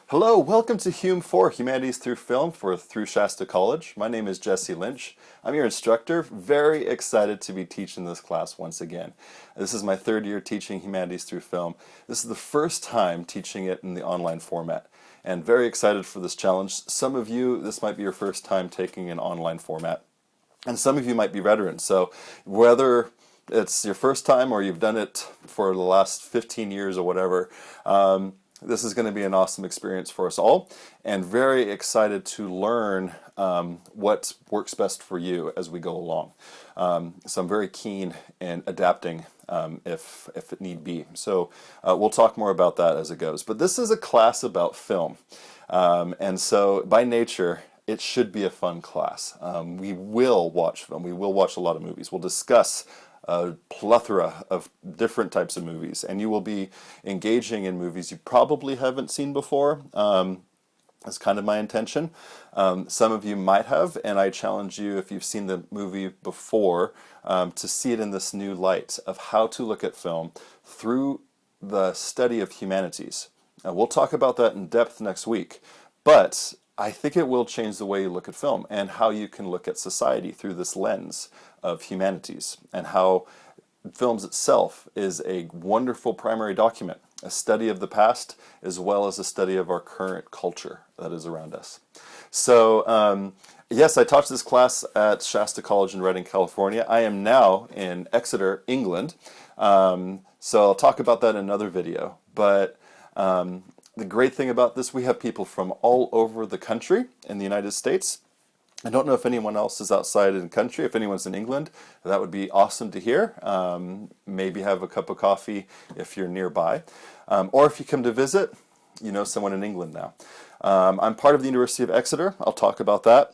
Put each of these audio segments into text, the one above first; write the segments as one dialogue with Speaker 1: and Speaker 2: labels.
Speaker 1: Hello, welcome to HUM4 Humanities through Film through Shasta College. My name is Jesse Lynch. I'm your instructor. Very excited to be teaching this class once again. This is my third year teaching Humanities through Film. This is the first time teaching it in the online format, and very excited for this challenge. Some of you, this might be your first time taking an online format, and some of you might be veterans. So whether it's your first time or you've done it for the last 15 years or whatever, this is going to be an awesome experience for us all, and very excited to learn what works best for you as we go along. So I'm very keen in adapting if it need be. So we'll talk more about that as it goes. But this is a class about film, and so by nature, it should be a fun class. We will watch film. We will watch a lot of movies. We'll discuss a plethora of different types of movies, and you will be engaging in movies you probably haven't seen before. That's kind of my intention. Some of you might have, and I challenge you, if you've seen the movie before, to see it in this new light of how to look at film through the study of humanities. We'll talk about that in depth next week, but I think it will change the way you look at film and how you can look at society through this lens of humanities, and how films itself is a wonderful primary document, a study of the past as well as a study of our current culture that is around us. So yes, I taught this class at Shasta College in Redding, California. I am now in Exeter, England. So I'll talk about that in another video. But the great thing about this, we have people from all over the country in the United States. I don't know if anyone else is outside in the country. If anyone's in England, that would be awesome to hear. Maybe have a cup of coffee if you're nearby. Or if you come to visit, you know someone in England now. I'm part of the University of Exeter. I'll talk about that.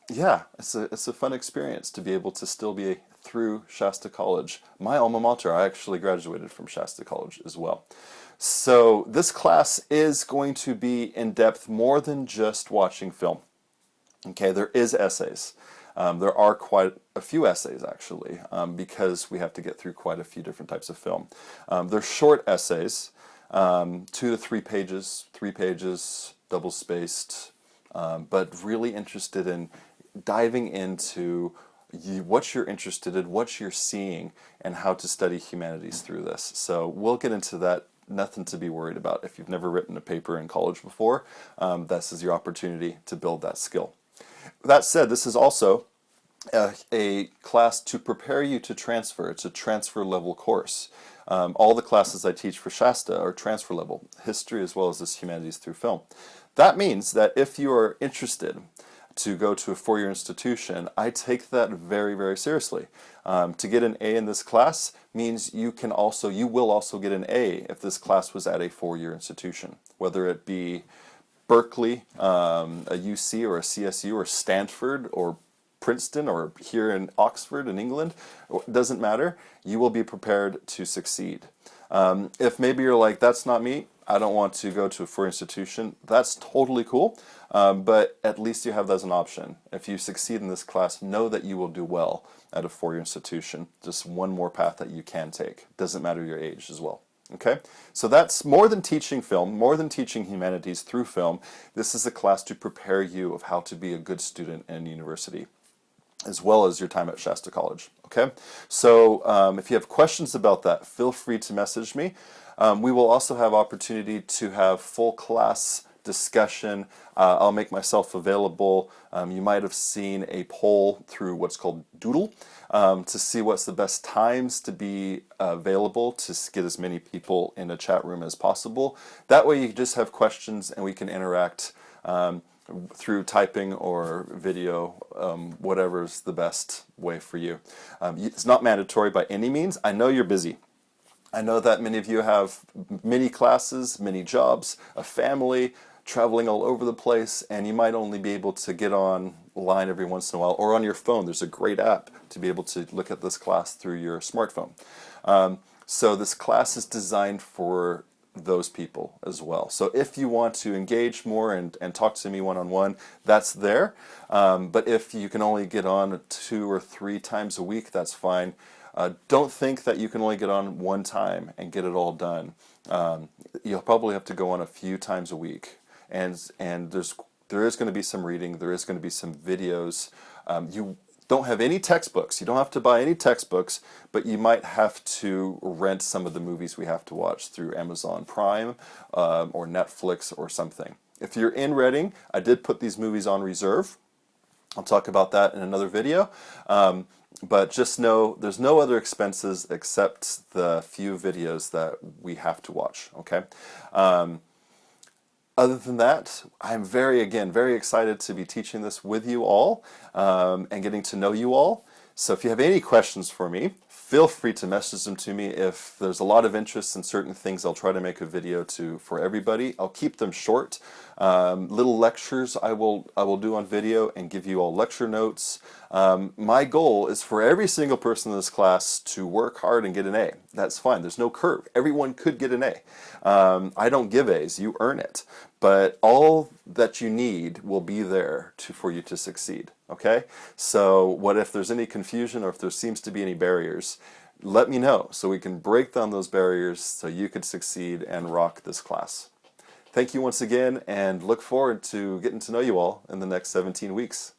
Speaker 1: Yeah, it's a fun experience to be able to still be through Shasta College. My alma mater, I actually graduated from Shasta College as well. So this class is going to be in depth more than just watching film. Okay, there is essays. There are quite a few essays actually, because we have to get through quite a few different types of film. They're short essays, 2 to 3 pages, double spaced, but really interested in diving into what you're interested in, what you're seeing, and how to study humanities through this. So we'll get into that. Nothing to be worried about. If you've never written a paper in college before, this is your opportunity to build that skill. That said, this is also a class to prepare you to transfer. It's a transfer level course. All the classes I teach for Shasta are transfer level, history as well as this humanities through film. That means that if you are interested to go to a four-year institution, I take that very, very seriously. To get an A in this class means you will also get an A if this class was at a four-year institution, whether it be Berkeley, a UC or a CSU or Stanford or Princeton or here in Oxford in England. It doesn't matter. You will be prepared to succeed. If maybe you're like, that's not me, I don't want to go to a four-year institution, that's totally cool, but at least you have that as an option. If you succeed in this class, know that you will do well at a four-year institution. Just one more path that you can take. Doesn't matter your age as well. Okay, so that's more than teaching film, more than teaching humanities through film. This is a class to prepare you of how to be a good student in university, as well as your time at Shasta College. Okay, so if you have questions about that, feel free to message me. We will also have opportunity to have full class discussion. I'll make myself available. You might have seen a poll through what's called Doodle to see what's the best times to be available to get as many people in a chat room as possible. That way you just have questions and we can interact through typing or video, whatever's the best way for you. It's not mandatory by any means. I know you're busy. I know that many of you have many classes, many jobs, a family, traveling all over the place, and you might only be able to get online every once in a while, or on your phone. There's a great app to be able to look at this class through your smartphone. So this class is designed for those people as well. So if you want to engage more and talk to me one-on-one, that's there. But if you can only get on 2 or 3 times a week, that's fine. Don't think that you can only get on one time and get it all done. You'll probably have to go on a few times a week, and there is going to be some reading, there is going to be some videos. You don't have any textbooks. You don't have to buy any textbooks, but you might have to rent some of the movies we have to watch through Amazon Prime or Netflix or something. If you're in Reading, I did put these movies on reserve. I'll talk about that in another video. But just know there's no other expenses except the few videos that we have to watch, okay? Other than that, I'm very excited to be teaching this with you all and getting to know you all. So if you have any questions for me, feel free to message them to me. If there's a lot of interest in certain things, I'll try to make a video for everybody. I'll keep them short. Little lectures I will do on video and give you all lecture notes. My goal is for every single person in this class to work hard and get an A. That's fine. There's no curve. Everyone could get an A. I don't give A's. You earn it. But all that you need will be there for you to succeed. Okay? So what if there's any confusion or if there seems to be any barriers? Let me know so we can break down those barriers so you can succeed and rock this class. Thank you once again, and look forward to getting to know you all in the next 17 weeks.